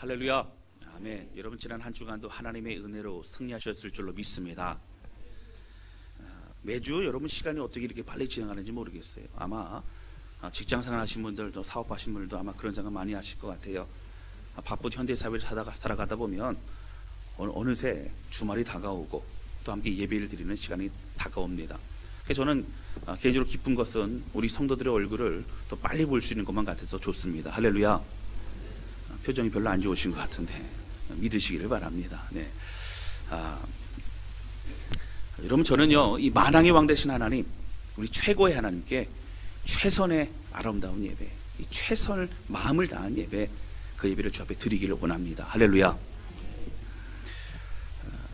할렐루야. 아멘. 여러분 지난 한 주간도 하나님의 은혜로 승리하셨을 줄로 믿습니다. 매주 여러분 시간이 어떻게 이렇게 빨리 지나가는지 모르겠어요. 아마 직장생활 하신 분들도 사업하신 분들도 아마 그런 생각 많이 하실 것 같아요. 바쁜 현대사회를 살아가다 보면 어느새 주말이 다가오고 또 함께 예배를 드리는 시간이 다가옵니다. 그래서 저는 개인적으로 기쁜 것은 우리 성도들의 얼굴을 또 빨리 볼 수 있는 것만 같아서 좋습니다. 할렐루야. 표정이 별로 안 좋으신 것 같은데 믿으시기를 바랍니다. 네. 여러분 저는요 이 만왕의 왕 되신 하나님, 우리 최고의 하나님께 최선의 아름다운 예배, 이 최선을 마음을 다한 예배, 그 예배를 주 앞에 드리기를 원합니다. 할렐루야.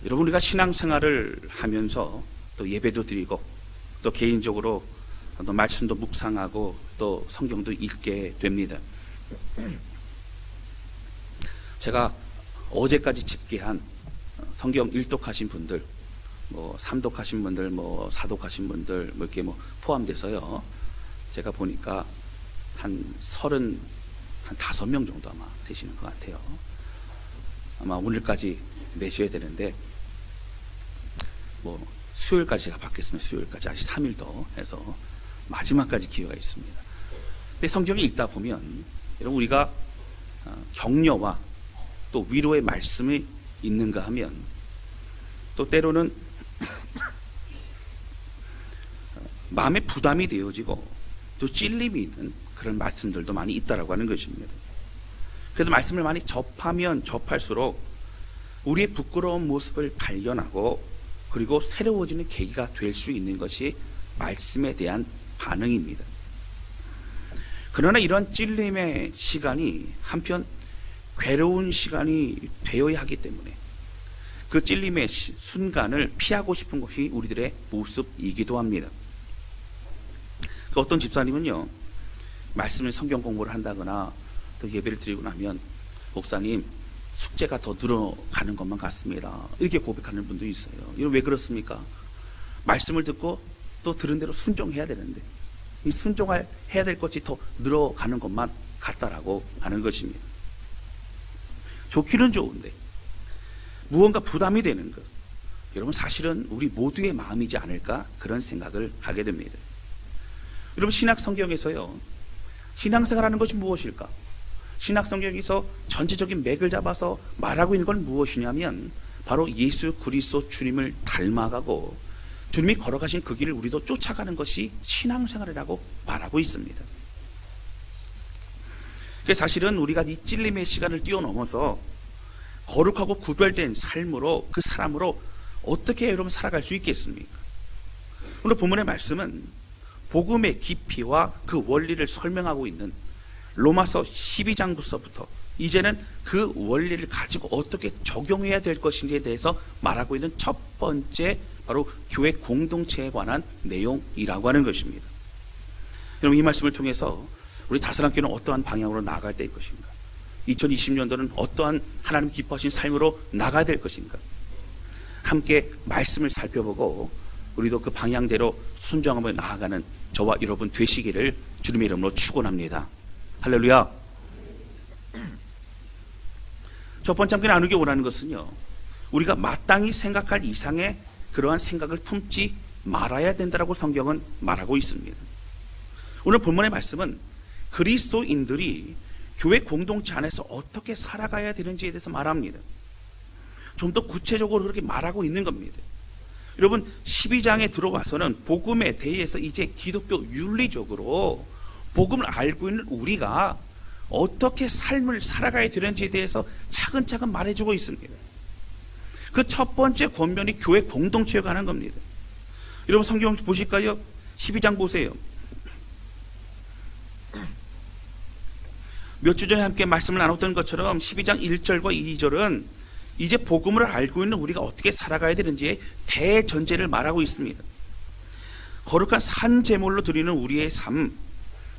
여러분 우리가 신앙생활을 하면서 또 예배도 드리고 또 개인적으로 또 말씀도 묵상하고 또 성경도 읽게 됩니다. 제가 어제까지 집계한 성경 일독하신 분들, 뭐 삼독하신 분들, 뭐 사독하신 분들, 뭐 이렇게 뭐 포함돼서요, 제가 보니까 한 35명 정도 아마 되시는 것 같아요. 아마 오늘까지 내셔야 되는데 뭐 수요일까지 제가 받겠으면 수요일까지 아직 3일 더 해서 마지막까지 기회가 있습니다. 근데 성경을 읽다 보면 여러분 우리가 격려와 또 위로의 말씀이 있는가 하면 또 때로는 마음에 부담이 되어지고 또 찔림이 있는 그런 말씀들도 많이 있다라고 하는 것입니다. 그래서 말씀을 많이 접하면 접할수록 우리의 부끄러운 모습을 발견하고 그리고 새로워지는 계기가 될 수 있는 것이 말씀에 대한 반응입니다. 그러나 이런 찔림의 시간이 한편 괴로운 시간이 되어야 하기 때문에 그 찔림의 순간을 피하고 싶은 것이 우리들의 모습이기도 합니다. 어떤 집사님은요, 말씀을 성경 공부를 한다거나 또 예배를 드리고 나면 목사님 숙제가 더 늘어가는 것만 같습니다, 이렇게 고백하는 분도 있어요. 이건 왜 그렇습니까? 말씀을 듣고 또 들은 대로 순종해야 되는데 이 순종해야 될 것이 더 늘어가는 것만 같다라고 하는 것입니다. 좋기는 좋은데 무언가 부담이 되는 것, 여러분 사실은 우리 모두의 마음이지 않을까 그런 생각을 하게 됩니다. 여러분 신약 성경에서요, 신앙생활하는 것이 무엇일까? 신약 성경에서 전체적인 맥을 잡아서 말하고 있는 건 무엇이냐면 바로 예수 그리스도 주님을 닮아가고 주님이 걸어가신 그 길을 우리도 쫓아가는 것이 신앙생활이라고 말하고 있습니다. 사실은 우리가 이 찔림의 시간을 뛰어넘어서 거룩하고 구별된 삶으로, 그 사람으로 어떻게 여러분 살아갈 수 있겠습니까? 오늘 본문의 말씀은 복음의 깊이와 그 원리를 설명하고 있는 로마서 12장부터 이제는 그 원리를 가지고 어떻게 적용해야 될 것인지에 대해서 말하고 있는 첫 번째 바로 교회 공동체에 관한 내용이라고 하는 것입니다. 여러분 이 말씀을 통해서 우리 다스랑교회는 어떠한 방향으로 나아갈 때일 것인가? 2020년도는 어떠한 하나님 기뻐하신 삶으로 나가야 될 것인가? 함께 말씀을 살펴보고 우리도 그 방향대로 순종하며 나아가는 저와 여러분 되시기를 주님의 이름으로 축원합니다. 할렐루야. 첫 번째 함께 나누기 원하는 것은요, 우리가 마땅히 생각할 이상의 그러한 생각을 품지 말아야 된다라고 성경은 말하고 있습니다. 오늘 본문의 말씀은 그리스도인들이 교회 공동체 안에서 어떻게 살아가야 되는지에 대해서 말합니다. 좀 더 구체적으로 그렇게 말하고 있는 겁니다. 여러분 12장에 들어와서는 복음에 대해서 이제 기독교 윤리적으로 복음을 알고 있는 우리가 어떻게 삶을 살아가야 되는지에 대해서 차근차근 말해주고 있습니다. 그 첫 번째 권면이 교회 공동체에 관한 겁니다. 여러분 성경 보실까요? 12장 보세요. 몇 주 전에 함께 말씀을 나눴던 것처럼 12장 1절과 2절은 이제 복음을 알고 있는 우리가 어떻게 살아가야 되는지의 대전제를 말하고 있습니다. 거룩한 산 제물로 드리는 우리의 삶,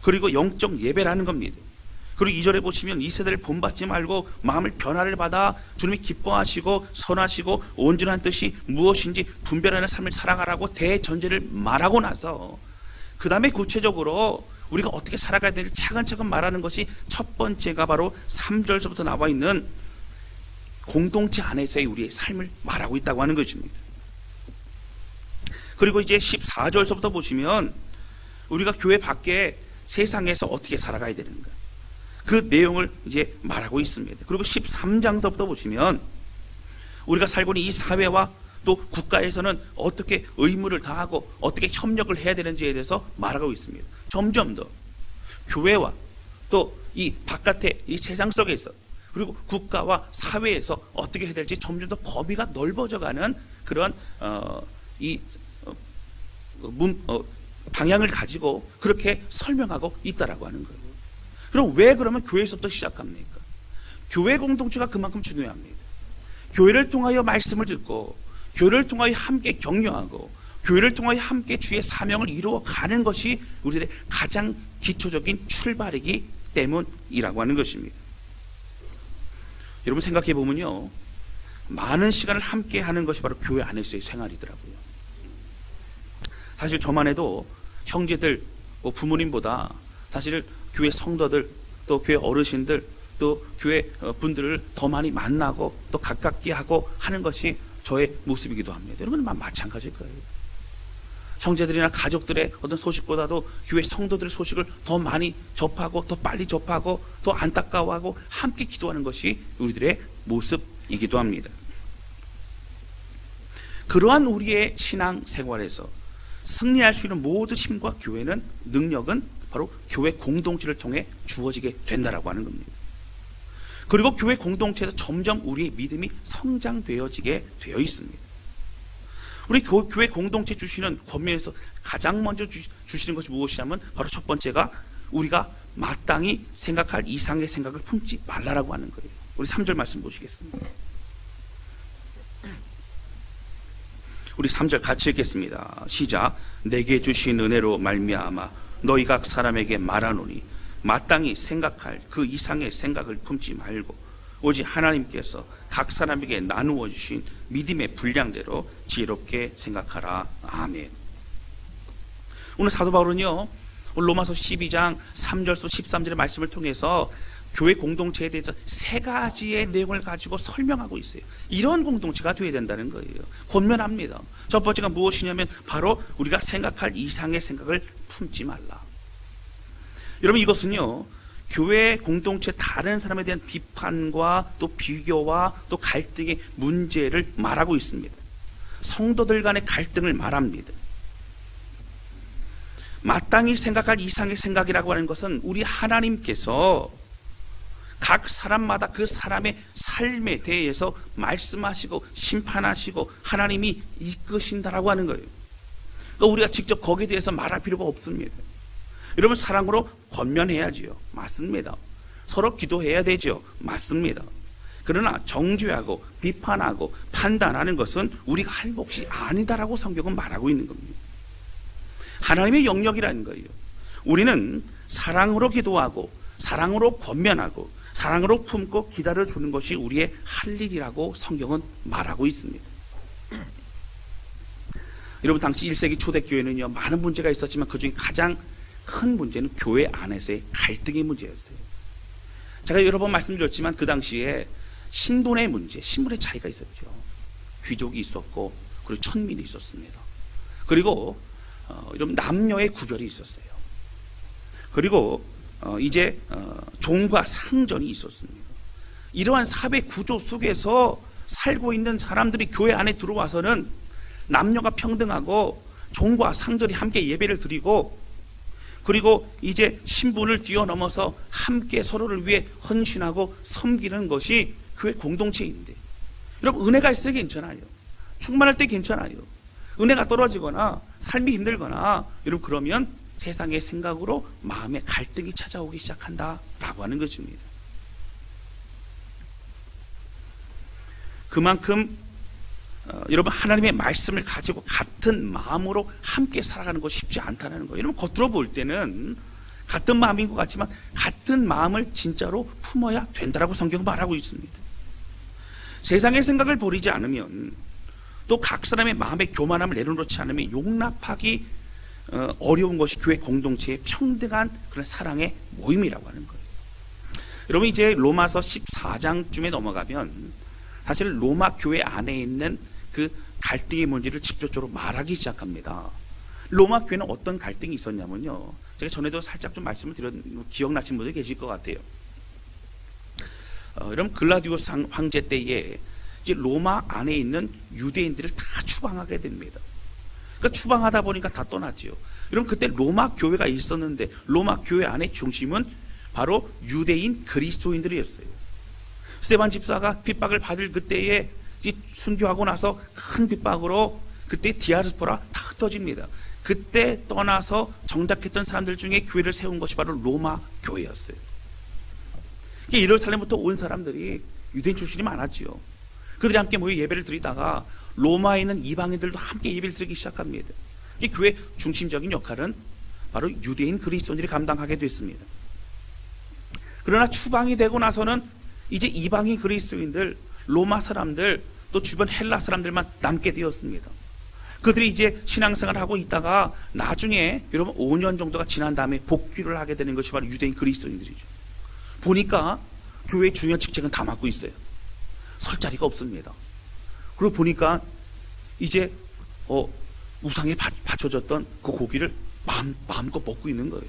그리고 영적 예배라는 겁니다. 그리고 2절에 보시면 이 세대를 본받지 말고 마음을 변화를 받아 주님이 기뻐하시고 선하시고 온전한 뜻이 무엇인지 분별하는 삶을 살아가라고 대전제를 말하고 나서 그 다음에 구체적으로 우리가 어떻게 살아가야 되는지 차근차근 말하는 것이 첫 번째가 바로 3절서부터 나와 있는 공동체 안에서의 우리의 삶을 말하고 있다고 하는 것입니다. 그리고 이제 14절서부터 보시면 우리가 교회 밖에 세상에서 어떻게 살아가야 되는가, 그 내용을 이제 말하고 있습니다. 그리고 13장서부터 보시면 우리가 살고 있는 이 사회와 또 국가에서는 어떻게 의무를 다하고 어떻게 협력을 해야 되는지에 대해서 말하고 있습니다. 점점 더 교회와 또 이 바깥의 이 세상 속에서 그리고 국가와 사회에서 어떻게 해야 될지 점점 더 범위가 넓어져가는 그런 방향을 가지고 그렇게 설명하고 있다라고 하는 거예요. 그럼 왜 그러면 교회에서부터 시작합니까? 교회 공동체가 그만큼 중요합니다. 교회를 통하여 말씀을 듣고 교회를 통하여 함께 격려하고 교회를 통하여 함께 주의 사명을 이루어가는 것이 우리들의 가장 기초적인 출발이기 때문이라고 하는 것입니다. 여러분 생각해 보면요, 많은 시간을 함께 하는 것이 바로 교회 안에서의 생활이더라고요. 사실 저만 해도 형제들, 부모님보다 사실 교회 성도들, 또 교회 어르신들, 또 교회 분들을 더 많이 만나고 또 가깝게 하고 하는 것이 저의 모습이기도 합니다. 여러분은 마찬가지일 거예요. 형제들이나 가족들의 어떤 소식보다도 교회 성도들의 소식을 더 많이 접하고 더 빨리 접하고 더 안타까워하고 함께 기도하는 것이 우리들의 모습이기도 합니다. 그러한 우리의 신앙 생활에서 승리할 수 있는 모든 힘과 교회는 능력은 바로 교회 공동체를 통해 주어지게 된다라고 하는 겁니다. 그리고 교회 공동체에서 점점 우리의 믿음이 성장되어지게 되어 있습니다. 우리 교회 공동체 주시는 권면에서 가장 먼저 주시는 것이 무엇이냐면 바로 첫 번째가 우리가 마땅히 생각할 이상의 생각을 품지 말라라고 하는 거예요. 우리 3절 말씀 보시겠습니다. 우리 3절 같이 읽겠습니다. 시작. 내게 주신 은혜로 말미암아 너희 각 사람에게 말하노니 마땅히 생각할 그 이상의 생각을 품지 말고 오직 하나님께서 각 사람에게 나누어 주신 믿음의 분량대로 지혜롭게 생각하라. 아멘. 오늘 사도 바울은요, 로마서 12장 3절부터 13절의 말씀을 통해서 교회 공동체에 대해서 세 가지의 내용을 가지고 설명하고 있어요. 이런 공동체가 되어야 된다는 거예요. 권면합니다. 첫 번째가 무엇이냐면 바로 우리가 생각할 이상의 생각을 품지 말라. 여러분, 이것은요, 교회 공동체 다른 사람에 대한 비판과 또 비교와 또 갈등의 문제를 말하고 있습니다. 성도들 간의 갈등을 말합니다. 마땅히 생각할 이상의 생각이라고 하는 것은 우리 하나님께서 각 사람마다 그 사람의 삶에 대해서 말씀하시고 심판하시고 하나님이 이끄신다라고 하는 거예요. 그러니까 우리가 직접 거기에 대해서 말할 필요가 없습니다. 여러분, 사랑으로 권면해야지요. 맞습니다. 서로 기도해야 되죠. 맞습니다. 그러나 정죄하고 비판하고 판단하는 것은 우리가 할 몫이 아니다라고 성경은 말하고 있는 겁니다. 하나님의 영역이라는 거예요. 우리는 사랑으로 기도하고 사랑으로 권면하고 사랑으로 품고 기다려주는 것이 우리의 할 일이라고 성경은 말하고 있습니다. 여러분, 당시 1세기 초대교회는요, 많은 문제가 있었지만 그 중에 가장 큰 문제는 교회 안에서의 갈등의 문제였어요. 제가 여러 번 말씀드렸지만 그 당시에 신분의 문제, 신분의 차이가 있었죠. 귀족이 있었고 그리고 천민이 있었습니다. 그리고 이런 남녀의 구별이 있었어요. 그리고 이제 종과 상전이 있었습니다. 이러한 사회 구조 속에서 살고 있는 사람들이 교회 안에 들어와서는 남녀가 평등하고 종과 상전이 함께 예배를 드리고 그리고 이제 신분을 뛰어넘어서 함께 서로를 위해 헌신하고 섬기는 것이 교회 공동체인데, 여러분, 은혜가 있을 때 괜찮아요. 충만할 때 괜찮아요. 은혜가 떨어지거나 삶이 힘들거나 여러분, 그러면 세상의 생각으로 마음의 갈등이 찾아오기 시작한다라고 하는 것입니다. 그만큼 여러분, 하나님의 말씀을 가지고 같은 마음으로 함께 살아가는 것이 쉽지 않다는 거예요. 여러분, 겉으로 볼 때는 같은 마음인 것 같지만 같은 마음을 진짜로 품어야 된다라고 성경은 말하고 있습니다. 세상의 생각을 버리지 않으면 또 각 사람의 마음의 교만함을 내려놓지 않으면 용납하기 어려운 것이 교회 공동체의 평등한 그런 사랑의 모임이라고 하는 거예요. 여러분 이제 로마서 14장쯤에 넘어가면 사실 로마 교회 안에 있는 그 갈등의 문제를 직접적으로 말하기 시작합니다. 로마 교회는 어떤 갈등이 있었냐면요. 제가 전에도 살짝 좀 말씀을 드렸는데 기억나시는 분들이 계실 것 같아요. 여러분 글라디우스 황제 때에 이제 로마 안에 있는 유대인들을 다 추방하게 됩니다. 그러니까 추방하다 보니까 다 떠났지요. 여러분 그때 로마 교회가 있었는데 로마 교회 안의 중심은 바로 유대인 그리스도인들이었어요. 스데반 집사가 핍박을 받을 그때에 순교하고 나서 큰 핍박으로 그때 디아스포라 다 흩어집니다. 그때 떠나서 정착했던 사람들 중에 교회를 세운 것이 바로 로마 교회였어요. 예루살렘부터 온 사람들이 유대인 출신이 많았지요. 그들이 함께 모여 예배를 드리다가 로마에 있는 이방인들도 함께 예배를 드리기 시작합니다. 이 교회 중심적인 역할은 바로 유대인 그리스도인들이 감당하게 됐습니다. 그러나 추방이 되고 나서는 이제 이방인 그리스도인들, 로마 사람들, 또 주변 헬라 사람들만 남게 되었습니다. 그들이 이제 신앙생활을 하고 있다가 나중에 여러분 5년 정도가 지난 다음에 복귀를 하게 되는 것이 바로 유대인 그리스도인들이죠. 보니까 교회의 중요한 직책은 다 맡고 있어요. 설 자리가 없습니다. 그리고 보니까 이제 우상에 바쳐졌던 그 고기를 마음껏 먹고 있는 거예요.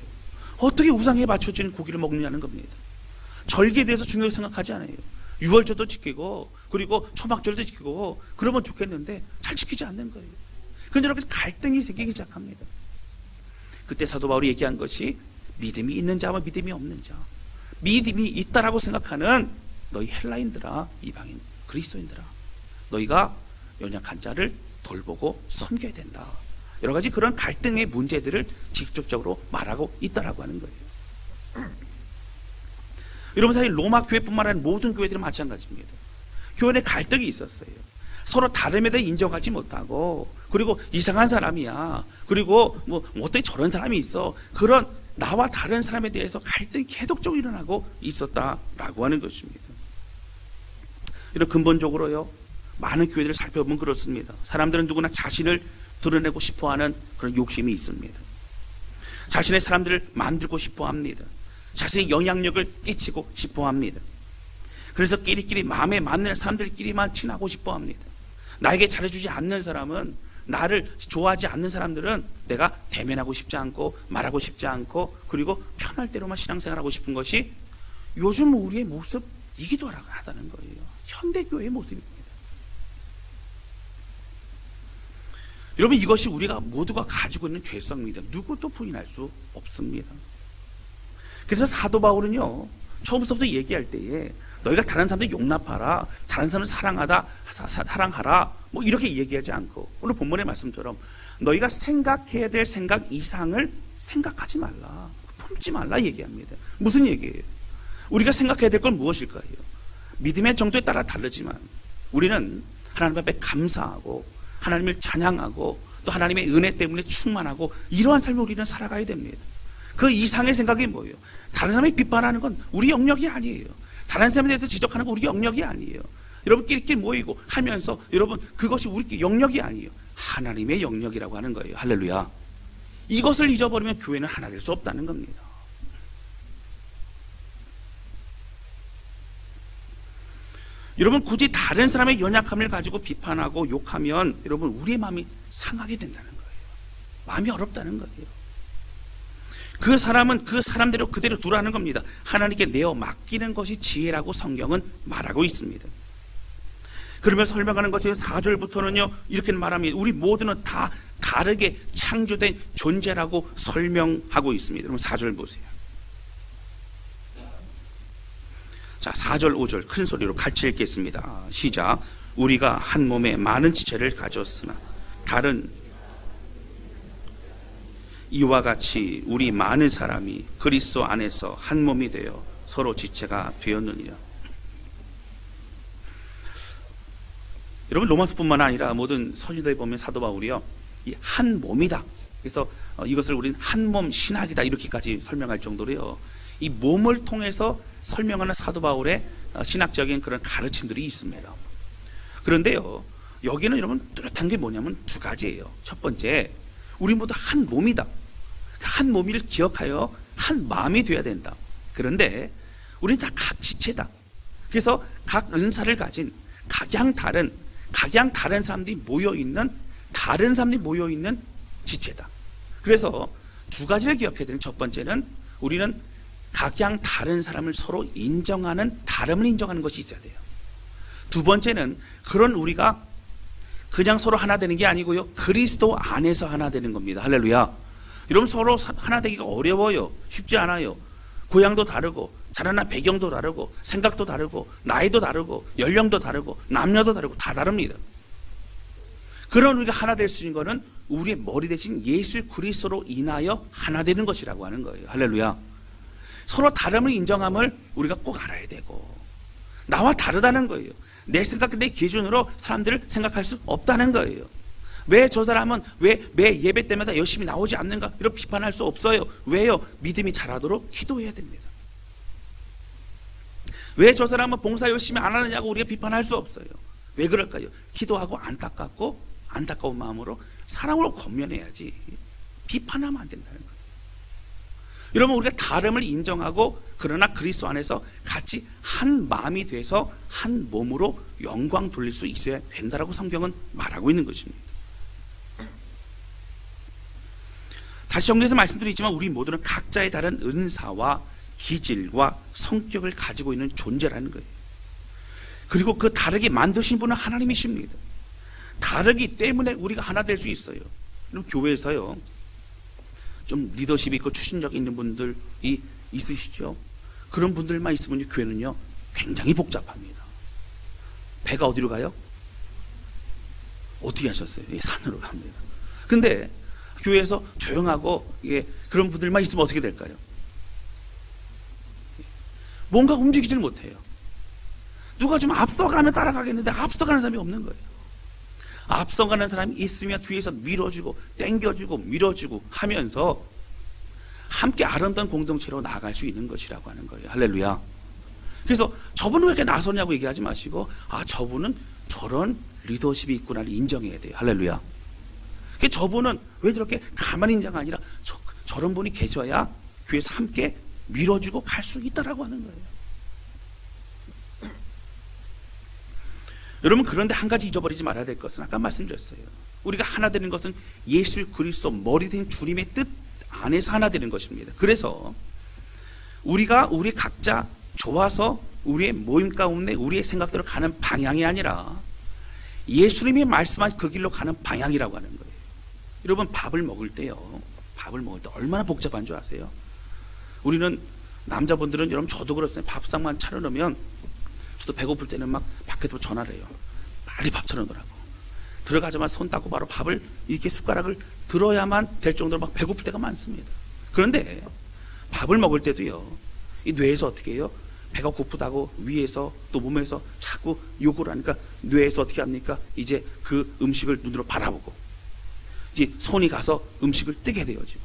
어떻게 우상에 바쳐진 고기를 먹느냐는 겁니다. 절기에 대해서 중요하게 생각하지 않아요. 유월절도 지키고 그리고 초막절도 지키고 그러면 좋겠는데 잘 지키지 않는 거예요. 그런데 여러분 갈등이 생기기 시작합니다. 그때 사도 바울이 얘기한 것이 믿음이 있는 자와 믿음이 없는 자, 믿음이 있다라고 생각하는 너희 헬라인들아, 이방인 그리스도인들아, 너희가 연약한 자를 돌보고 섬겨야 된다. 여러 가지 그런 갈등의 문제들을 직접적으로 말하고 있다라고 하는 거예요. 여러분 사실 로마 교회뿐만 아니라 모든 교회들은 마찬가지입니다. 교회 내 갈등이 있었어요. 서로 다름에 대해 인정하지 못하고 그리고 이상한 사람이야. 그리고 뭐 어떻게 저런 사람이 있어. 그런 나와 다른 사람에 대해서 갈등이 계속적으로 일어나고 있었다라고 하는 것입니다. 이런 근본적으로요. 많은 교회들을 살펴보면 그렇습니다. 사람들은 누구나 자신을 드러내고 싶어하는 그런 욕심이 있습니다. 자신의 사람들을 만들고 싶어합니다. 자신의 영향력을 끼치고 싶어합니다. 그래서 끼리끼리 마음에 맞는 사람들끼리만 친하고 싶어합니다. 나에게 잘해주지 않는 사람은, 나를 좋아하지 않는 사람들은 내가 대면하고 싶지 않고 말하고 싶지 않고 그리고 편할 대로만 신앙생활하고 싶은 것이 요즘 우리의 모습이기도 하다는 거예요. 현대교회의 모습입니다. 여러분 이것이 우리가 모두가 가지고 있는 죄성입니다. 누구도 부인할 수 없습니다. 그래서 사도 바울은요 처음부터 얘기할 때에 너희가 다른 사람들 용납하라, 다른 사람을 사랑하라 뭐 이렇게 얘기하지 않고 오늘 본문의 말씀처럼 너희가 생각해야 될 생각 이상을 생각하지 말라, 품지 말라 얘기합니다. 무슨 얘기예요? 우리가 생각해야 될 건 무엇일까요? 믿음의 정도에 따라 다르지만 우리는 하나님 앞에 감사하고 하나님을 찬양하고 또 하나님의 은혜 때문에 충만하고 이러한 삶을 우리는 살아가야 됩니다. 그 이상의 생각이 뭐예요? 다른 사람이 비판하는 건 우리 영역이 아니에요. 다른 사람에 대해서 지적하는 건 우리 영역이 아니에요. 여러분 끼리끼리 모이고 하면서 여러분 그것이 우리 영역이 아니에요. 하나님의 영역이라고 하는 거예요. 할렐루야. 이것을 잊어버리면 교회는 하나 될 수 없다는 겁니다. 여러분 굳이 다른 사람의 연약함을 가지고 비판하고 욕하면 여러분 우리의 마음이 상하게 된다는 거예요. 마음이 어렵다는 거예요. 그 사람은 그 사람대로 그대로 두라는 겁니다. 하나님께 내어 맡기는 것이 지혜라고 성경은 말하고 있습니다. 그러면서 설명하는 것이 4절부터는요 이렇게 말합니다. 우리 모두는 다 다르게 창조된 존재라고 설명하고 있습니다. 여러분 4절 보세요. 자 4절 5절 큰 소리로 같이 읽겠습니다. 시작. 우리가 한 몸에 많은 지체를 가졌으나 다른 이와 같이 우리 많은 사람이 그리스도 안에서 한 몸이 되어 서로 지체가 되었느니라. 여러분 로마서뿐만 아니라 모든 서신서에 보면 사도 바울이요 이 한 몸이다. 그래서 이것을 우리는 한 몸 신학이다 이렇게까지 설명할 정도로요 이 몸을 통해서 설명하는 사도 바울의 신학적인 그런 가르침들이 있습니다. 그런데요 여기는 여러분 뚜렷한 게 뭐냐면 두 가지예요. 첫 번째, 우리 모두 한 몸이다. 한 몸을 기억하여 한 마음이 되어야 된다. 그런데 우리는 다 각 지체다. 그래서 각 은사를 가진 각양 다른 사람들이 모여있는 다른 사람들이 모여있는 지체다. 그래서 두 가지를 기억해야 되는, 첫 번째는 우리는 각양 다른 사람을 서로 인정하는, 다름을 인정하는 것이 있어야 돼요. 두 번째는 그런 우리가 그냥 서로 하나 되는 게 아니고요, 그리스도 안에서 하나 되는 겁니다. 할렐루야. 여러분, 서로 하나 되기가 어려워요. 쉽지 않아요. 고향도 다르고 자라난 배경도 다르고 생각도 다르고 나이도 다르고 연령도 다르고 남녀도 다르고 다 다릅니다. 그런 우리가 하나 될 수 있는 것은 우리의 머리 대신 예수 그리스도로 인하여 하나 되는 것이라고 하는 거예요. 할렐루야. 서로 다름을 인정함을 우리가 꼭 알아야 되고, 나와 다르다는 거예요. 내 생각, 내 기준으로 사람들을 생각할 수 없다는 거예요. 왜 저 사람은 왜 매 예배 때마다 열심히 나오지 않는가? 이렇게 비판할 수 없어요. 왜요? 믿음이 자라도록 기도해야 됩니다. 왜 저 사람은 봉사 열심히 안 하느냐고 우리가 비판할 수 없어요. 왜 그럴까요? 기도하고 안타까운 마음으로 사랑으로 권면해야지 비판하면 안 된다는 거예요. 여러분, 우리가 다름을 인정하고 그러나 그리스도 안에서 같이 한 마음이 돼서 한 몸으로 영광 돌릴 수 있어야 된다라고 성경은 말하고 있는 것입니다. 다시 정리해서 말씀드리지만 우리 모두는 각자의 다른 은사와 기질과 성격을 가지고 있는 존재라는 거예요. 그리고 그 다르게 만드신 분은 하나님이십니다. 다르기 때문에 우리가 하나 될 수 있어요. 그럼 교회에서요, 좀 리더십 있고 추진력 있는 분들이 있으시죠? 그런 분들만 있으면 교회는요 굉장히 복잡합니다. 배가 어디로 가요? 어떻게 하셨어요? 예, 산으로 갑니다. 근데 교회에서 조용하고 그런 분들만 있으면 어떻게 될까요? 뭔가 움직이질 못해요. 누가 좀 앞서가면 따라가겠는데 앞서가는 사람이 없는 거예요. 앞서가는 사람이 있으면 뒤에서 밀어주고 당겨주고 밀어주고 하면서 함께 아름다운 공동체로 나아갈 수 있는 것이라고 하는 거예요. 할렐루야. 그래서 저분은 왜 이렇게 나서냐고 얘기하지 마시고, 저분은 저런 리더십이 있구나를 인정해야 돼요. 할렐루야. 저분은 왜 저렇게 가만히 있는 자가 아니라 저런 분이 계셔야 교회에서 함께 밀어주고 갈 수 있다라고 하는 거예요. 여러분, 그런데 한 가지 잊어버리지 말아야 될 것은 아까 말씀드렸어요. 우리가 하나 되는 것은 예수 그리스도 머리 된 주님의 뜻 안에서 하나 되는 것입니다. 그래서 우리가 우리 각자 좋아서 우리의 모임 가운데 우리의 생각대로 가는 방향이 아니라 예수님이 말씀한 그 길로 가는 방향이라고 하는 거예요. 여러분, 밥을 먹을 때 얼마나 복잡한 줄 아세요? 우리는 남자분들은, 여러분 저도 그렇습니다. 밥상만 차려놓으면 저도 배고플 때는 막 밖에서 전화를 해요. 빨리 밥 차려놓으라고. 들어가자마자 손 닦고 바로 밥을 이렇게 숟가락을 들어야만 될 정도로 막 배고플 때가 많습니다. 그런데 밥을 먹을 때도요, 이 뇌에서 어떻게 해요? 배가 고프다고 위에서 또 몸에서 자꾸 요구를 하니까 뇌에서 어떻게 합니까? 이제 그 음식을 눈으로 바라보고 이제 손이 가서 음식을 뜨게 되어지고,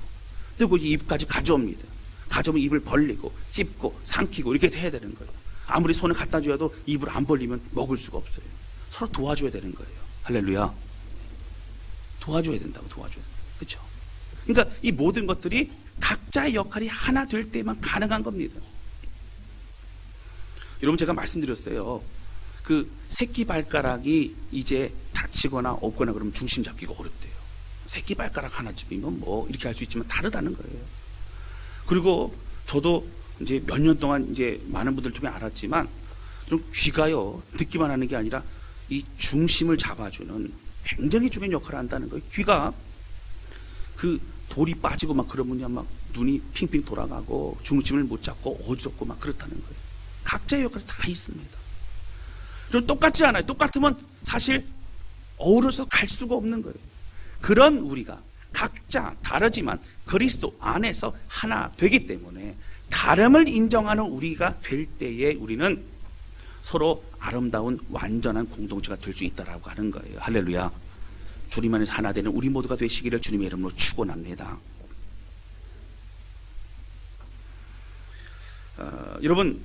뜨고 이제 입까지 가져옵니다. 가져오면 입을 벌리고 씹고 삼키고 이렇게 해야 되는 거예요. 아무리 손을 갖다 줘도 입을 안 벌리면 먹을 수가 없어요. 서로 도와줘야 되는 거예요. 할렐루야. 도와줘야 된다고, 도와줘야 된다. 그렇죠? 그러니까 이 모든 것들이 각자의 역할이 하나 될 때만 가능한 겁니다. 여러분, 제가 말씀드렸어요. 그 새끼 발가락이 이제 다치거나 없거나 그러면 중심 잡기가 어렵대요. 새끼 발가락 하나쯤이면 뭐 이렇게 할 수 있지만 다르다는 거예요. 그리고 저도 이제 몇 년 동안 이제 많은 분들 통해 알았지만, 좀 귀가요, 듣기만 하는 게 아니라 이 중심을 잡아주는 굉장히 중요한 역할을 한다는 거예요. 귀가 그 돌이 빠지고 막 그러면 막 눈이 핑핑 돌아가고 중심을 못 잡고 어지럽고 막 그렇다는 거예요. 각자의 역할이 다 있습니다. 그럼 똑같지 않아요. 똑같으면 사실 어우러서 갈 수가 없는 거예요. 그런 우리가 각자 다르지만 그리스도 안에서 하나 되기 때문에 다름을 인정하는 우리가 될 때에 우리는 서로 아름다운 완전한 공동체가 될 수 있다라고 하는 거예요. 할렐루야. 주님 안에서 하나 되는 우리 모두가 되시기를 주님의 이름으로 축원합니다. 여러분,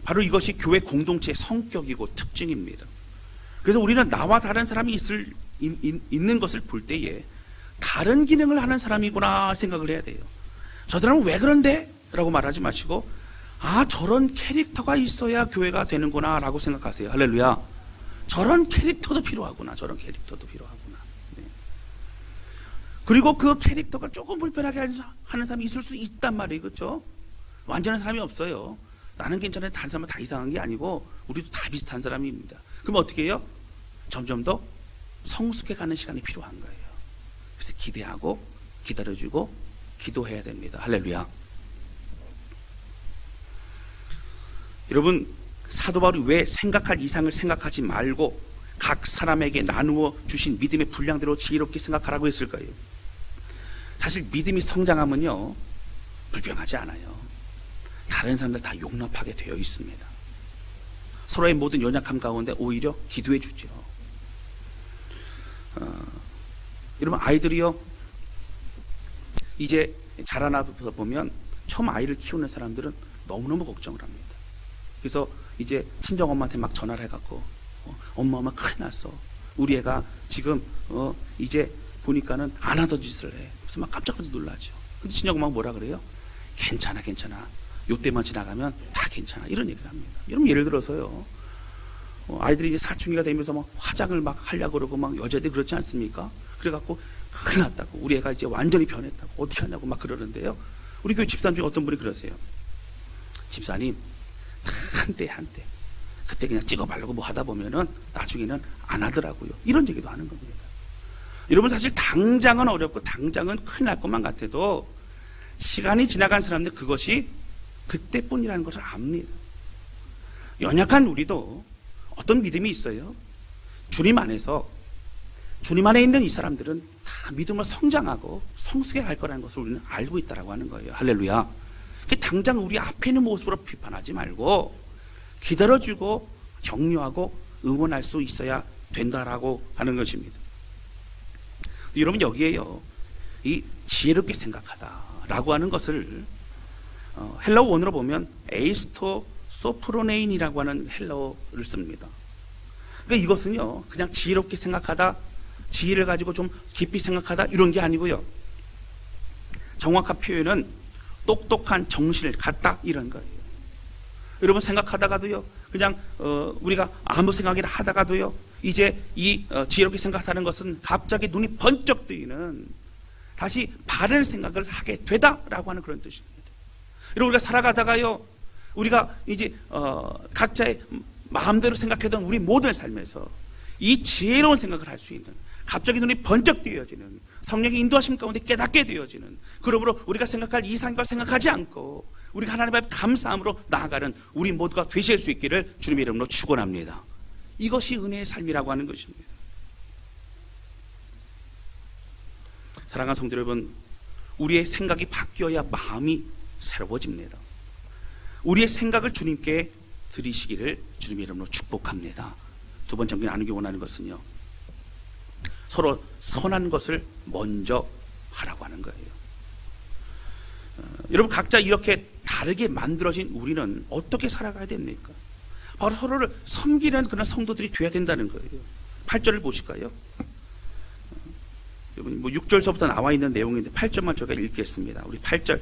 바로 이것이 교회 공동체의 성격이고 특징입니다. 그래서 우리는 나와 다른 사람이 있을 있는 것을 볼 때에 다른 기능을 하는 사람이구나 생각을 해야 돼요. 저 사람은 왜 그런데? 라고 말하지 마시고 저런 캐릭터가 있어야 교회가 되는구나 라고 생각하세요. 할렐루야. 저런 캐릭터도 필요하구나. 저런 캐릭터도 필요하구나. 네. 그리고 그 캐릭터가 조금 불편하게 하는 사람이 있을 수 있단 말이에요. 그렇죠? 완전한 사람이 없어요. 나는 괜찮은데 다른 사람은 다 이상한 게 아니고 우리도 다 비슷한 사람입니다. 그럼 어떻게 해요? 점점 더 성숙해가는 시간이 필요한 거예요. 그래서 기대하고 기다려주고 기도해야 됩니다. 할렐루야. 여러분, 사도 바울이 왜 생각할 이상을 생각하지 말고 각 사람에게 나누어 주신 믿음의 분량대로 지혜롭게 생각하라고 했을까요? 사실 믿음이 성장하면요 불평하지 않아요. 다른 사람들 다 용납하게 되어 있습니다. 서로의 모든 연약함 가운데 오히려 기도해 주죠. 여러분, 아이들이요 이제 자라나서 보면 처음 아이를 키우는 사람들은 너무너무 걱정을 합니다. 그래서 이제 친정엄마한테 막 전화를 해갖고 엄마 큰일 났어. 우리 애가 지금 이제 보니까는 안 하던 짓을 해. 그래서 막 깜짝 놀라죠. 근데 친정엄마가 뭐라 그래요? 괜찮아. 요때만 지나가면 다 괜찮아. 이런 얘기를 합니다. 여러분, 예를 들어서요 아이들이 이제 사춘기가 되면서 막 화장을 막 하려고 그러고 막 여자들이 그렇지 않습니까? 그래갖고 큰일 났다고. 우리 애가 이제 완전히 변했다고. 어떻게 하냐고 막 그러는데요. 우리 교회 집사님 중에 어떤 분이 그러세요. 집사님, 한때 그때 그냥 찍어바르고 뭐 하다 보면은 나중에는 안 하더라고요. 이런 얘기도 하는 겁니다. 여러분, 사실 당장은 어렵고 당장은 큰일 날 것만 같아도 시간이 지나간 사람들 그것이 그때뿐이라는 것을 압니다. 연약한 우리도 어떤 믿음이 있어요. 주님 안에 있는 이 사람들은 다 믿음으로 성장하고 성숙해 갈 거라는 것을 우리는 알고 있다라고 하는 거예요. 할렐루야. 당장 우리 앞에 있는 모습으로 비판하지 말고 기다려주고 격려하고 응원할 수 있어야 된다라고 하는 것입니다. 여러분, 여기에요 이 지혜롭게 생각하다라고 하는 것을 헬라어 원어로 보면 에이스토 소프로네인이라고 하는 헬라어를 씁니다. 그러니까 이것은요 그냥 지혜롭게 생각하다, 지혜를 가지고 좀 깊이 생각하다 이런 게 아니고요, 정확한 표현은 똑똑한 정신을 갖다 이런 거예요. 여러분, 생각하다가도요 그냥 우리가 아무 생각이나 하다가도요 이제 이 지혜롭게 생각하는 것은 갑자기 눈이 번쩍 뜨이는 다시 바른 생각을 하게 되다라고 하는 그런 뜻입니다. 여러분, 우리가 살아가다가요 우리가 이제 각자의 마음대로 생각했던 우리 모든 삶에서 이 지혜로운 생각을 할 수 있는, 갑자기 눈이 번쩍 뜨여지는, 성령의 인도하심 가운데 깨닫게 되어지는, 그러므로 우리가 생각할 이상한 걸 생각하지 않고 우리가 하나님 앞에 감사함으로 나아가는 우리 모두가 되실 수 있기를 주님의 이름으로 축원합니다. 이것이 은혜의 삶이라고 하는 것입니다. 사랑하는 성도 여러분, 우리의 생각이 바뀌어야 마음이 새로워집니다. 우리의 생각을 주님께 드리시기를 주님의 이름으로 축복합니다. 두 번째 나누기 원하는 것은요, 서로 선한 것을 먼저 하라고 하는 거예요. 여러분, 각자 이렇게 다르게 만들어진 우리는 어떻게 살아가야 됩니까? 바로 서로를 섬기는 그런 성도들이 되어야 된다는 거예요. 8절을 보실까요? 여러분, 6절서부터 나와 있는 내용인데 8절만 제가 읽겠습니다. 우리 8절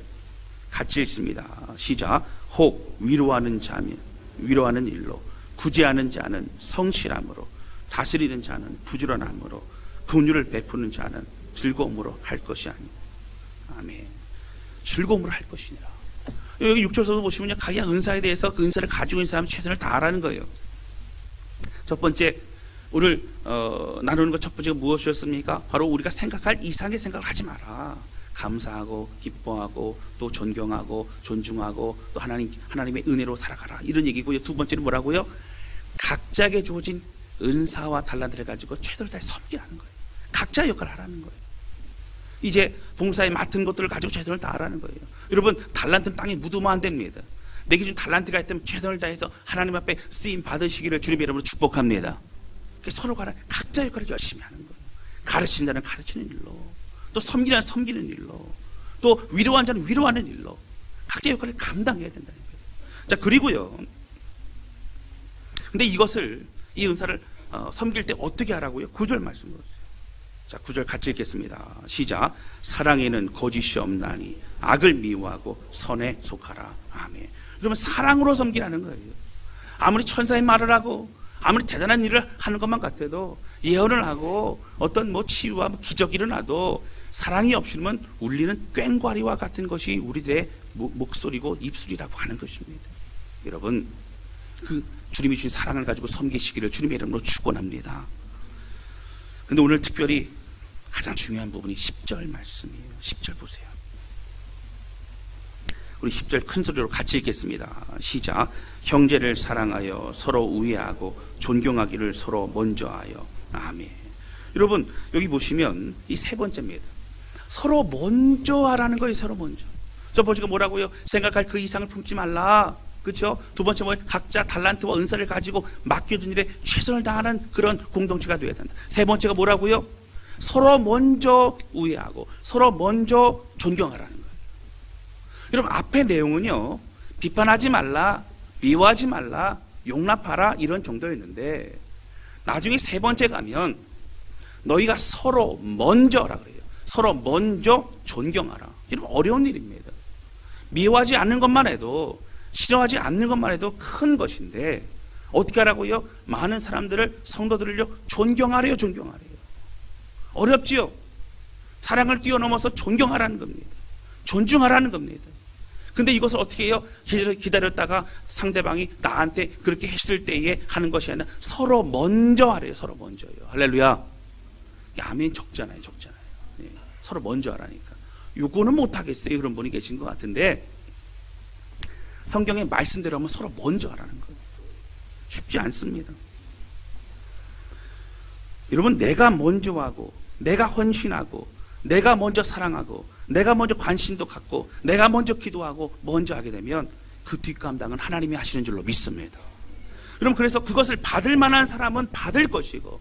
같이 읽습니다. 시작. 혹 위로하는 자면 위로하는 일로, 구제하는 자는 성실함으로, 다스리는 자는 부지런함으로, 긍휼을 베푸는 자는 즐거움으로 할 것이 아니오. 아멘. 즐거움으로 할 것이니라. 여기 6절서도 보시면요, 각야 은사에 대해서 그 은사를 가지고 있는 사람이 최선을 다하라는 거예요. 첫 번째, 오늘 나누는 것 첫 번째가 무엇이었습니까? 바로 우리가 생각할 이상의 생각을 하지 마라. 감사하고 기뻐하고 또 존경하고 존중하고 또 하나님의 은혜로 살아가라, 이런 얘기고요. 두 번째는 뭐라고요? 각자에게 주어진 은사와 달란트를 가지고 최선을 다해 섬기라는 거예요. 각자의 역할을 하라는 거예요. 이제 봉사에 맡은 것들을 가지고 최선을 다하라는 거예요. 여러분, 달란트는 땅에 묻으면 안 됩니다. 내게 준 달란트가 있다면 최선을 다해서 하나님 앞에 쓰임 받으시기를 주님의 이름으로 축복합니다. 서로가 각자의 역할을 열심히 하는 거예요. 가르치는 자는 가르치는 일로, 또 섬기는 자는 섬기는 일로, 또 위로하는 자는 위로하는 일로 각자의 역할을 감당해야 된다는 거예요. 자, 그리고요, 근데 이것을, 이 은사를 섬길 때 어떻게 하라고요? 9절 말씀 보세요. 자, 9절 같이 읽겠습니다. 시작. 사랑에는 거짓이 없나니 악을 미워하고 선에 속하라. 아멘. 그러면 사랑으로 섬기라는 거예요. 아무리 천사의 말을 하고 아무리 대단한 일을 하는 것만 같아도, 예언을 하고 어떤 치유와 기적이 일어나도 사랑이 없으면 울리는 꽹과리와 같은 것이 우리들의 목소리고 입술이라고 하는 것입니다. 여러분, 그 주님이 주신 사랑을 가지고 섬기시기를 주님의 이름으로 축원합니다. 근데 오늘 특별히 가장 중요한 부분이 10절 말씀이에요. 10절 보세요. 우리 10절 큰 소리로 같이 읽겠습니다. 시작. 형제를 사랑하여 서로 우애하고 존경하기를 서로 먼저 하여. 아멘. 여러분, 여기 보시면 이 세 번째입니다. 서로 먼저 하라는 거예요. 서로 먼저. 첫 번째가 뭐라고요? 생각할 그 이상을 품지 말라. 그렇죠? 두 번째 뭐예요? 각자 달란트와 은사를 가지고 맡겨진 일에 최선을 다하는 그런 공동체가 되어야 된다. 세 번째가 뭐라고요? 서로 먼저 우애하고 서로 먼저 존경하라는 거예요. 여러분, 앞의 내용은요, 비판하지 말라, 미워하지 말라, 용납하라 이런 정도였는데, 나중에 세 번째 가면 너희가 서로 먼저라 그래요. 서로 먼저 존경하라. 여러분, 어려운 일입니다. 미워하지 않는 것만 해도, 싫어하지 않는 것만 해도 큰 것인데, 어떻게 하라고요? 많은 사람들을, 성도들을요, 존경하래요. 존경하래요. 어렵지요? 사랑을 뛰어넘어서 존경하라는 겁니다. 존중하라는 겁니다. 근데 이것을 어떻게 해요? 기다렸다가 상대방이 나한테 그렇게 했을 때에 하는 것이 아니라 서로 먼저 하래요. 서로 먼저요. 할렐루야. 아멘. 적잖아요. 적잖아요. 네. 서로 먼저 하라니까. 요거는 못하겠어요. 그런 분이 계신 것 같은데, 성경의 말씀대로 하면 서로 먼저 하라는 거예요. 쉽지 않습니다. 여러분, 내가 먼저 하고, 내가 헌신하고, 내가 먼저 사랑하고, 내가 먼저 관심도 갖고, 내가 먼저 기도하고, 먼저 하게 되면 그 뒷감당은 하나님이 하시는 줄로 믿습니다. 여러분, 그래서 그것을 받을 만한 사람은 받을 것이고,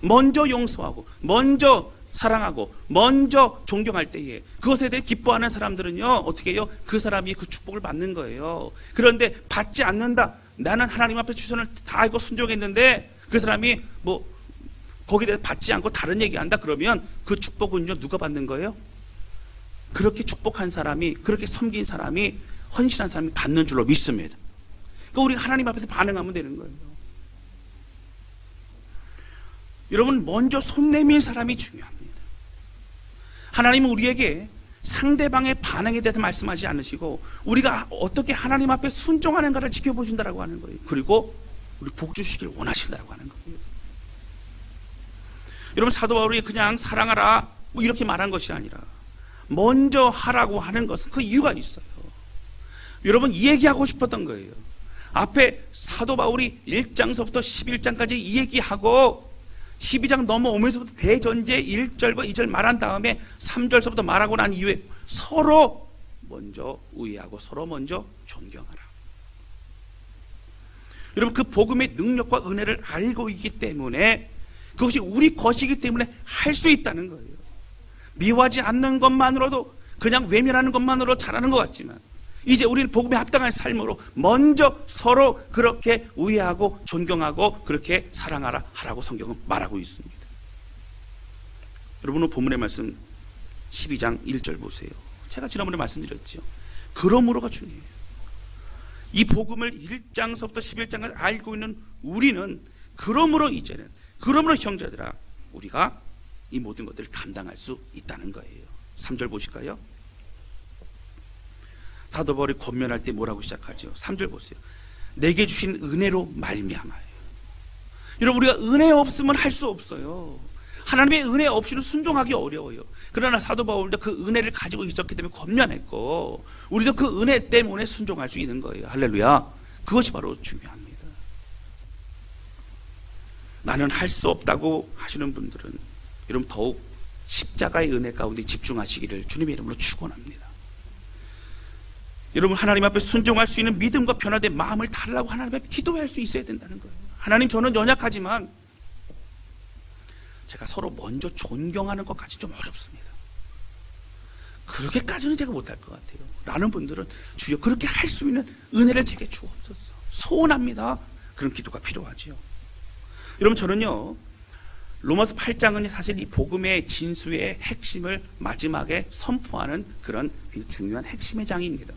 먼저 용서하고, 먼저 사랑하고, 먼저 존경할 때에 그것에 대해 기뻐하는 사람들은요, 어떻게 해요? 그 사람이 그 축복을 받는 거예요. 그런데 받지 않는다. 나는 하나님 앞에 최선을 다하고 순종했는데 그 사람이 거기에 대해서 받지 않고 다른 얘기한다 그러면 그 축복은요, 누가 받는 거예요? 그렇게 축복한 사람이, 그렇게 섬긴 사람이, 헌신한 사람이 받는 줄로 믿습니다. 그러니까 우리가 하나님 앞에서 반응하면 되는 거예요. 여러분, 먼저 손 내밀 사람이 중요합니다. 하나님은 우리에게 상대방의 반응에 대해서 말씀하지 않으시고, 우리가 어떻게 하나님 앞에 순종하는가를 지켜보신다라고 하는 거예요. 그리고 우리 복 주시길 원하신다라고 하는 거예요. 여러분, 사도 바울이 그냥 사랑하라 이렇게 말한 것이 아니라 먼저 하라고 하는 것은 그 이유가 있어요. 여러분, 이 얘기하고 싶었던 거예요. 앞에 사도 바울이 1장서부터 11장까지 이 얘기하고 12장 넘어오면서부터 대전제 1절과 2절 말한 다음에 3절서부터 말하고 난 이후에 서로 먼저 우애하고 서로 먼저 존경하라. 여러분, 그 복음의 능력과 은혜를 알고 있기 때문에, 그것이 우리 것이기 때문에 할 수 있다는 거예요. 미워하지 않는 것만으로도, 그냥 외면하는 것만으로 잘하는 것 같지만, 이제 우리는 복음에 합당한 삶으로 먼저 서로 그렇게 우애하고 존경하고 그렇게 사랑하라 하라고 성경은 말하고 있습니다. 여러분, 본문의 말씀 12장 1절 보세요. 제가 지난번에 말씀드렸죠. 그러므로가 중요해요. 이 복음을 1장서부터 11장까지 알고 있는 우리는 그러므로 이제는, 그러므로 형제들아, 우리가 이 모든 것들을 감당할 수 있다는 거예요. 3절 보실까요? 사도 바울이 권면할 때 뭐라고 시작하죠? 3절 보세요. 내게 주신 은혜로 말미암아요. 여러분, 우리가 은혜 없으면 할 수 없어요. 하나님의 은혜 없이는 순종하기 어려워요. 그러나 사도 바울도 그 은혜를 가지고 있었기 때문에 권면했고, 우리도 그 은혜 때문에 순종할 수 있는 거예요. 할렐루야. 그것이 바로 중요합니다. 나는 할 수 없다고 하시는 분들은 여러분, 더욱 십자가의 은혜 가운데 집중하시기를 주님의 이름으로 축원합니다. 여러분, 하나님 앞에 순종할 수 있는 믿음과 변화된 마음을 달라고 하나님 앞에 기도할 수 있어야 된다는 거예요. 하나님, 저는 연약하지만 제가 서로 먼저 존경하는 것까지 좀 어렵습니다. 그렇게까지는 제가 못할 것 같아요. 라는 분들은 주여 그렇게 할 수 있는 은혜를 제게 주옵소서. 소원합니다. 그런 기도가 필요하지요. 여러분, 저는요, 로마서 8장은 사실 이 복음의 진수의 핵심을 마지막에 선포하는 그런 중요한 핵심의 장입니다.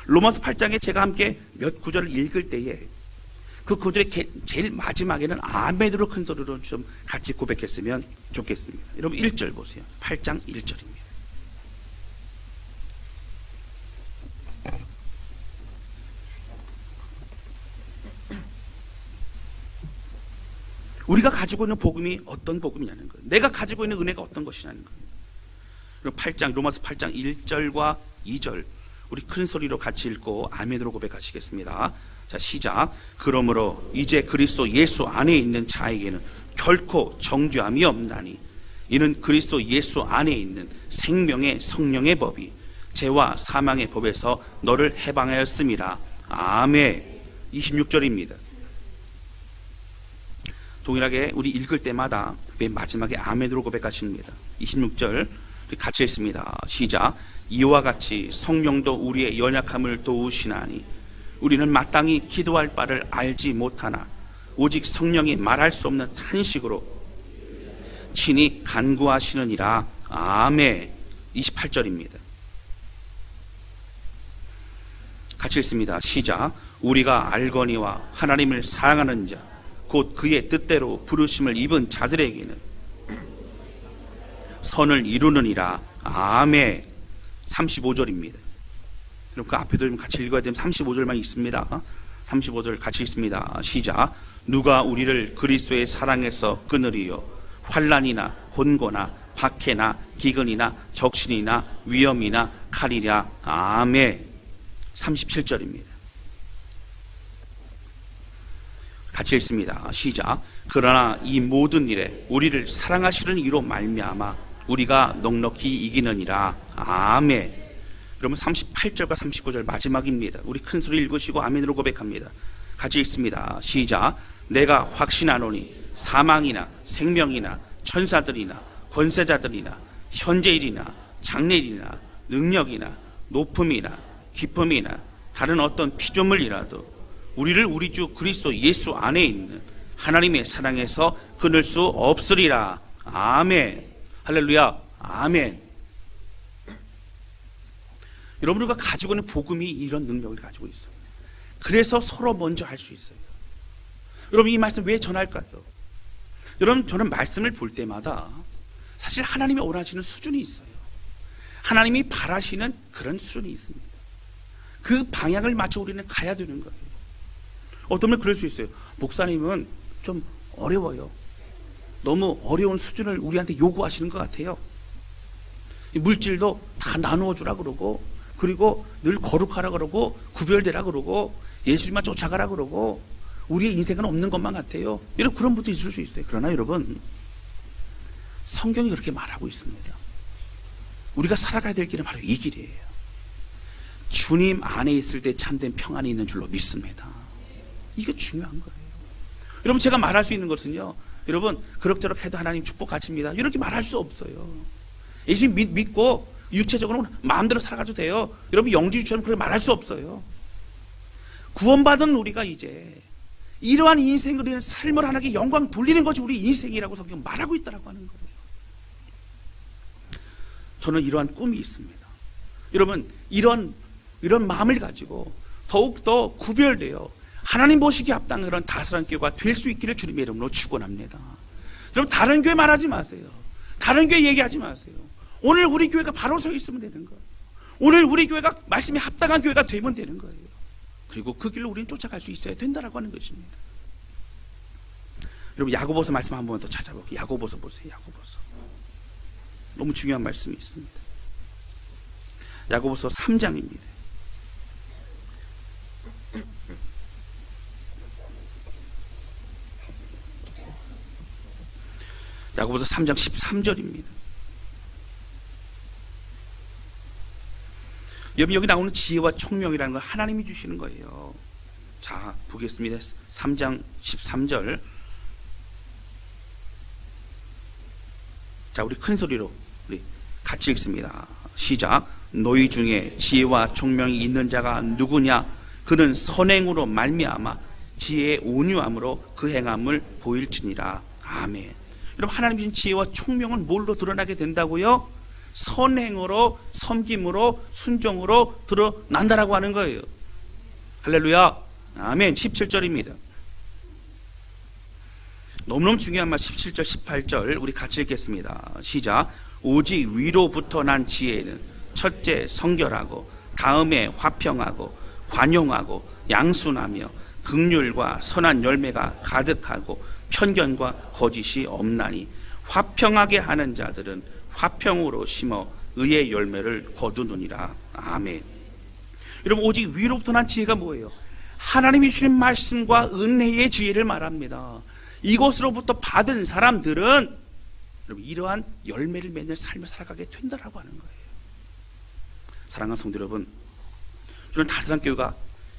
로마서 8장에 제가 함께 몇 구절을 읽을 때에 그 구절의 제일 마지막에는 아멘으로 큰 소리로 좀 같이 고백했으면 좋겠습니다. 여러분 1절 보세요. 8장 1절입니다. 우리가 가지고 있는 복음이 어떤 복음이냐는 거예요. 내가 가지고 있는 은혜가 어떤 것이냐는 거예요. 그럼 로마서 8장 1절과 2절 우리 큰 소리로 같이 읽고 아멘으로 고백하시겠습니다. 자, 시작. 그러므로 이제 그리스도 예수 안에 있는 자에게는 결코 정죄함이 없나니 이는 그리스도 예수 안에 있는 생명의 성령의 법이 죄와 사망의 법에서 너를 해방하였음이라. 아멘. 26절입니다. 동일하게 우리 읽을 때마다 맨 마지막에 아멘으로 고백하십니다. 26절 같이 읽습니다. 시작. 이와 같이 성령도 우리의 연약함을 도우시나니 우리는 마땅히 기도할 바를 알지 못하나 오직 성령이 말할 수 없는 탄식으로 친히 간구하시느니라. 아멘. 28절입니다. 같이 읽습니다. 시작. 우리가 알거니와 하나님을 사랑하는 자 곧 그의 뜻대로 부르심을 입은 자들에게는 선을 이루느니라. 아멘. 35절입니다. 그럼 그 앞에도 좀 같이 읽어야 되면 35절만 있습니다. 35절 같이 읽습니다. 시작. 누가 우리를 그리스도의 사랑에서 끊으리요? 환난이나 곤고나 박해나 기근이나 적신이나 위험이나 칼이랴. 아멘. 37절입니다. 같이 읽습니다. 시작. 그러나 이 모든 일에 우리를 사랑하시는 이로 말미암아 우리가 넉넉히 이기느니라. 아멘. 그러면 38절과 39절 마지막입니다. 우리 큰 소리 읽으시고 아멘으로 고백합니다. 같이 읽습니다. 시작. 내가 확신하노니 사망이나 생명이나 천사들이나 권세자들이나 현재일이나 장래일이나 능력이나 높음이나 깊음이나 다른 어떤 피조물이라도 우리를 우리 주 그리스도 예수 안에 있는 하나님의 사랑에서 끊을 수 없으리라. 아멘. 할렐루야. 아멘. 여러분, 우리가 가지고 있는 복음이 이런 능력을 가지고 있어요. 그래서 서로 먼저 할 수 있어요. 여러분, 이 말씀 왜 전할까요? 여러분, 저는 말씀을 볼 때마다 사실 하나님이 원하시는 수준이 있어요. 하나님이 바라시는 그런 수준이 있습니다. 그 방향을 맞춰 우리는 가야 되는 거예요. 어떤 분 그럴 수 있어요. 목사님은 좀 어려워요. 너무 어려운 수준을 우리한테 요구하시는 것 같아요. 물질도 다 나누어 주라 그러고, 그리고 늘 거룩하라 그러고, 구별되라 그러고, 예수님만 쫓아가라 그러고, 우리의 인생은 없는 것만 같아요. 이런 그런 분도 있을 수 있어요. 그러나 여러분, 성경이 그렇게 말하고 있습니다. 우리가 살아가야 될 길은 바로 이 길이에요. 주님 안에 있을 때 참된 평안이 있는 줄로 믿습니다. 이게 중요한 거예요. 여러분, 제가 말할 수 있는 것은요, 여러분, 그럭저럭 해도 하나님 축복 가집니다, 이렇게 말할 수 없어요. 예수 믿고 육체적으로는 마음대로 살아가도 돼요. 여러분, 영지주처럼 그렇게 말할 수 없어요. 구원받은 우리가 이제 이러한 인생을 위한 삶을 하나님께 영광 돌리는 것이 우리 인생이라고 성경 말하고 있다고 하는 거예요. 저는 이러한 꿈이 있습니다. 여러분, 이런 마음을 가지고 더욱더 구별되어 하나님 보시기에 합당한 그런 다스란 교회가 될 수 있기를 주님의 이름으로 축원합니다. 여러분, 다른 교회 말하지 마세요. 다른 교회 얘기하지 마세요. 오늘 우리 교회가 바로 서 있으면 되는 거예요. 오늘 우리 교회가 말씀에 합당한 교회가 되면 되는 거예요. 그리고 그 길로 우리는 쫓아갈 수 있어야 된다라고 하는 것입니다. 여러분, 야고보서 말씀 한 번 더 찾아볼게요. 야고보서 보세요. 야고보서. 너무 중요한 말씀이 있습니다. 야고보서 3장입니다. 야고보서 3장 13절입니다. 여기 나오는 지혜와 총명이라는 건 하나님이 주시는 거예요. 자, 보겠습니다. 3장 13절. 자, 우리 큰 소리로 우리 같이 읽습니다. 시작. 너희 중에 지혜와 총명이 있는 자가 누구냐? 그는 선행으로 말미암아 지혜의 온유함으로 그 행함을 보일지니라. 아멘. 여러분, 하나님 주신 지혜와 총명은 뭘로 드러나게 된다고요? 선행으로, 섬김으로, 순종으로 드러난다라고 하는 거예요. 할렐루야. 아멘. 17절입니다. 너무너무 중요한 말 17절 18절 우리 같이 읽겠습니다. 시작. 오직 위로부터 난 지혜는 첫째 성결하고 다음에 화평하고 관용하고 양순하며 긍휼과 선한 열매가 가득하고 편견과 거짓이 없나니 화평하게 하는 자들은 화평으로 심어 의의 열매를 거두느니라. 아멘. 여러분, 오직 위로부터 난 지혜가 뭐예요? 하나님이 주신 말씀과 은혜의 지혜를 말합니다. 이것으로부터 받은 사람들은 여러분 이러한 열매를 맺는 삶을 살아가게 된다라고 하는 거예요. 사랑하는 성도 여러분, 저는 다스란 교회가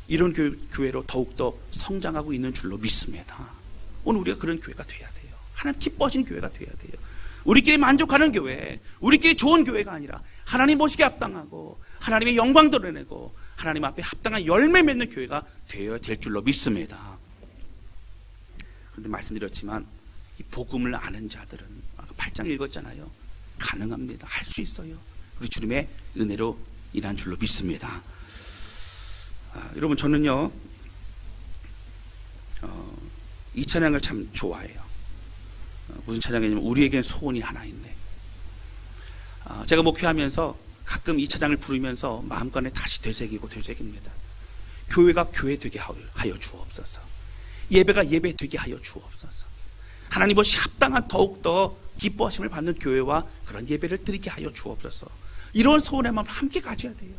이런 교회로 더욱더 성장하고 있는 줄로 믿습니다. 오늘 우리가 그런 교회가 돼야 돼요. 하나님 기뻐하시는 교회가 돼야 돼요. 우리끼리 만족하는 교회, 우리끼리 좋은 교회가 아니라 하나님 보시기에 합당하고 하나님의 영광 드러내고 하나님 앞에 합당한 열매 맺는 교회가 되어야 될 줄로 믿습니다. 그런데 말씀드렸지만 이 복음을 아는 자들은 아까 8장 읽었잖아요. 가능합니다. 할 수 있어요. 우리 주님의 은혜로 일한 줄로 믿습니다. 여러분, 저는요 이 찬양을 참 좋아해요. 무슨 찬양이냐면 우리에겐 소원이 하나 있네. 제가 목회하면서 가끔 이 찬양을 부르면서 마음간에 다시 되새깁니다. 교회가 교회 되게 하여 주옵소서. 예배가 예배 되게 하여 주옵소서. 하나님 보시 합당한 더욱더 기뻐하심을 받는 교회와 그런 예배를 드리게 하여 주옵소서. 이런 소원의 마음을 함께 가져야 돼요.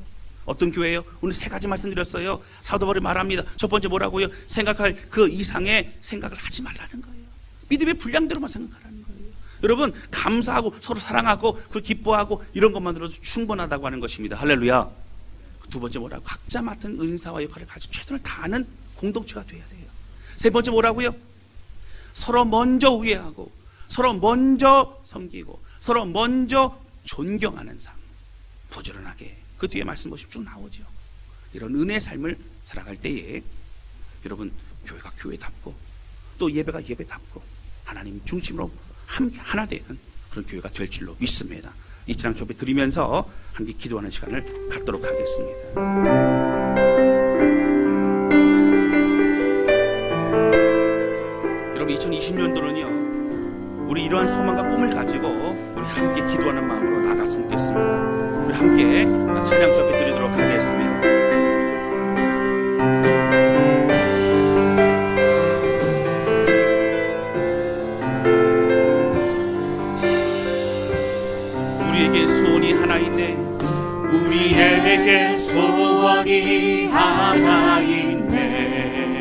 어떤 교회예요? 오늘 세 가지 말씀드렸어요. 사도 바울이 말합니다. 첫 번째 뭐라고요? 생각할 그 이상의 생각을 하지 말라는 거예요. 믿음의 분량대로만 생각하라는 거예요. 여러분, 감사하고 서로 사랑하고 그 기뻐하고 이런 것만으로도 충분하다고 하는 것입니다. 할렐루야. 두 번째 뭐라고? 각자 맡은 은사와 역할을 가지고 최선을 다하는 공동체가 돼야 돼요. 세 번째 뭐라고요? 서로 먼저 우애하고 서로 먼저 섬기고 서로 먼저 존경하는 삶. 부지런하게 그 뒤에 말씀 보시면 쭉 나오죠. 이런 은혜의 삶을 살아갈 때에 여러분, 교회가 교회답고 또 예배가 예배답고 하나님 중심으로 함께 하나 되는 그런 교회가 될 줄로 믿습니다. 이 찬양 접해 드리면서 함께 기도하는 시간을 갖도록 하겠습니다. 여러분, 2020년도는요 우리 이러한 소망과 꿈을 가지고 우리 함께 기도하는 마음으로 나갔으면 좋겠습니다. 우리 함께 찬양 접해 드리도록 하겠습니다. 우리에게 소원이 하나 있네. 우리에게 소원이 하나 있네.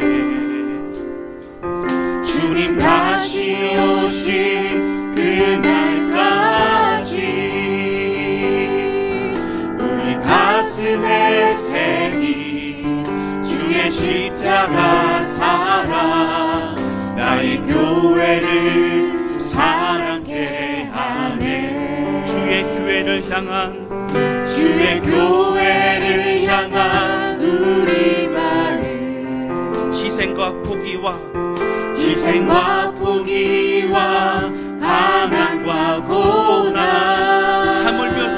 주님 다시 오실 그날까지 우리 가슴에 새긴 주의 십자가 사랑 나의 교회를 사랑케 하네. 주의 교회를 향한 우리 마음 희생과 포기와 가난과 고난 하물며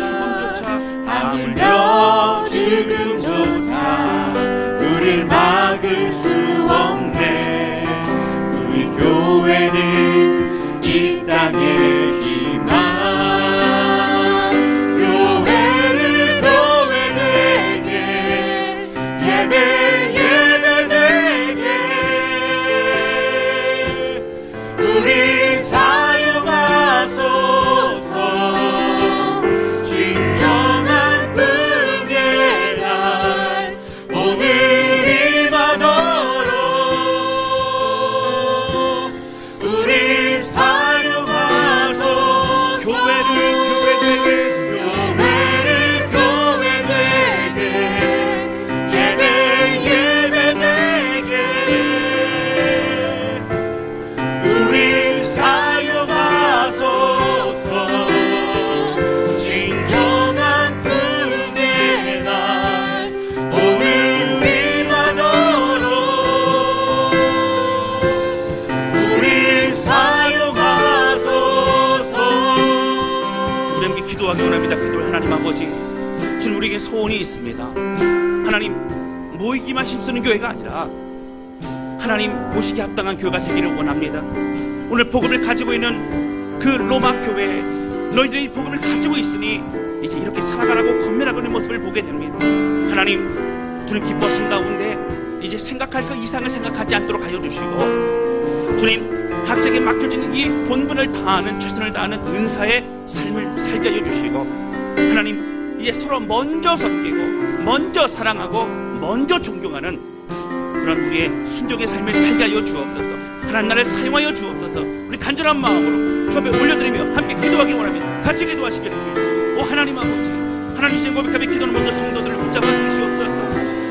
죽음조차 우릴 막을 수 없네. 우리 교회는 이 땅의 희망. 우리 사용하소서. 진정한 은혜의 날 오늘이 마도록 우리 사용하소서. 교회를 교회 되게 예배를 아버지, 주님 우리에게 소원이 있습니다. 하나님, 모이기만 힘쓰는 교회가 아니라 하나님 보시기에 합당한 교회가 되기를 원합니다. 오늘 복음을 가지고 있는 그 로마 교회에 너희들이 복음을 가지고 있으니 이제 이렇게 살아가라고 권면하고 있는 모습을 보게 됩니다. 하나님, 주님 기뻐하신 가운데 이제 생각할 그 이상을 생각하지 않도록 하여 주시고, 주님 각자에게 맡겨진 이 본분을 다하는, 최선을 다하는 은사의 삶을 살게 하여 주시고, 하나님 이제 서로 먼저 섬기고 먼저 사랑하고 먼저 존경하는 그런 우리의 순종의 삶을 살게 하여 주옵소서. 하나님 나를 사용하여 주옵소서. 우리 간절한 마음으로 주 앞에 올려드리며 함께 기도하기 원합니다. 같이 기도하시겠습니다. 오 하나님 아버지, 하나님 이제 고백하며 기도는 먼저 성도들을 붙잡아 주시옵소서.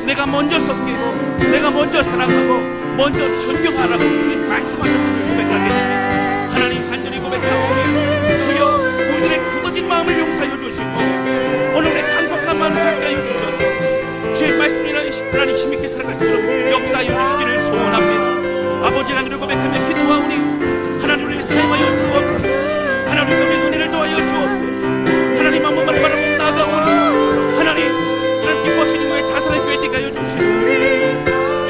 내가 먼저 섬기고 내가 먼저 사랑하고 먼저 존경하라고 주님 말씀하셨음을 고백하게 됩니다. 하나님 간절히 고백하오니 주여 우리들의 굳어진 마음을 용서하여 주시고 오늘의 강팍한 마음을 살게 하여 주셔서 주의 말씀이나 하나님 힘있게 살아갈 수 있도록 역사하여 주시기를 소원합니다. 아버지 하나님을 고백하며 기도하오니 하나님 우리를 사용하여 주옵소서. 하나님 우리의 은혜를 더하여 주옵소서. 하나님 한 번만 바라보고 나아가오니 하나님 기뻐하시는 거에 다스릴 교회 되게 하여 주시고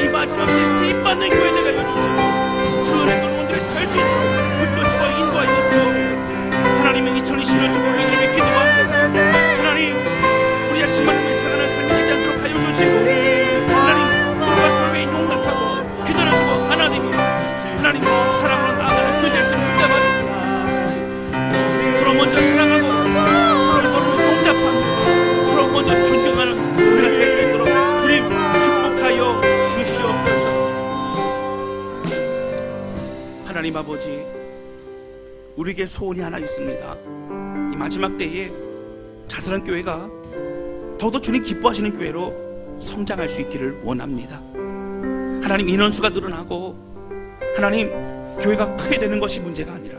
이 마지막 때 쓰임받는 교회 되게 하여 주시고 주 은혜 돌문들에 설 수 있도록 붙드시고 인도하여 주옵소서. 하나님의 2020년 축복을 위해 기도하고 하나님 우리의 신만을 살아가는 삶이 되지 않도록 하여 주시고 하나님 서로가 서로에게 용납하고 기도해주고 하나님 사랑으로 나아가는 그 될수록 붙잡아 주시고 서로 먼저 사랑하고 서로 걸음을 동작하고 서로 먼저 존경하는 우리가 될 수 있도록 주님 축복하여 주시옵소서. 하나님 아버지, 우리에게 소원이 하나 있습니다. 이 마지막 때에 자선한 교회가 더더 주님 기뻐하시는 교회로 성장할 수 있기를 원합니다. 하나님 인원수가 늘어나고 하나님 교회가 크게 되는 것이 문제가 아니라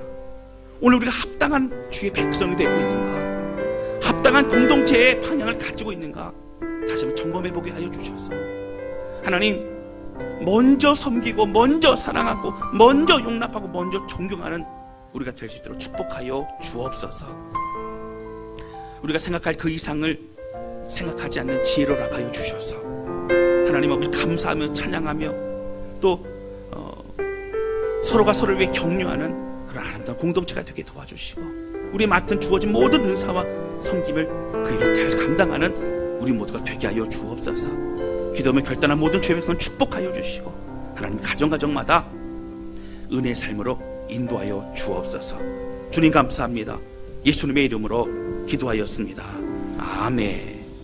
오늘 우리가 합당한 주의 백성이 되고 있는가, 합당한 공동체의 방향을 가지고 있는가 다시 한번 점검해보게 하여 주셔서 하나님 먼저 섬기고 먼저 사랑하고 먼저 용납하고 먼저 존경하는 우리가 될 수 있도록 축복하여 주옵소서. 우리가 생각할 그 이상을 생각하지 않는 지혜로 락하여 주셔서 하나님 아버지 감사하며 찬양하며 또 서로가 서로를 위해 격려하는 그런 아름다운 공동체가 되게 도와주시고 우리 맡은 주어진 모든 은사와 섬김을 그 일을 잘 감당하는 우리 모두가 되게 하여 주옵소서. 기도하며 결단한 모든 죄의 백성 축복하여 주시고 하나님 가정마다 은혜의 삶으로 인도하여 주옵소서. 주님 감사합니다. 예수님의 이름으로 기도하였습니다. 아멘.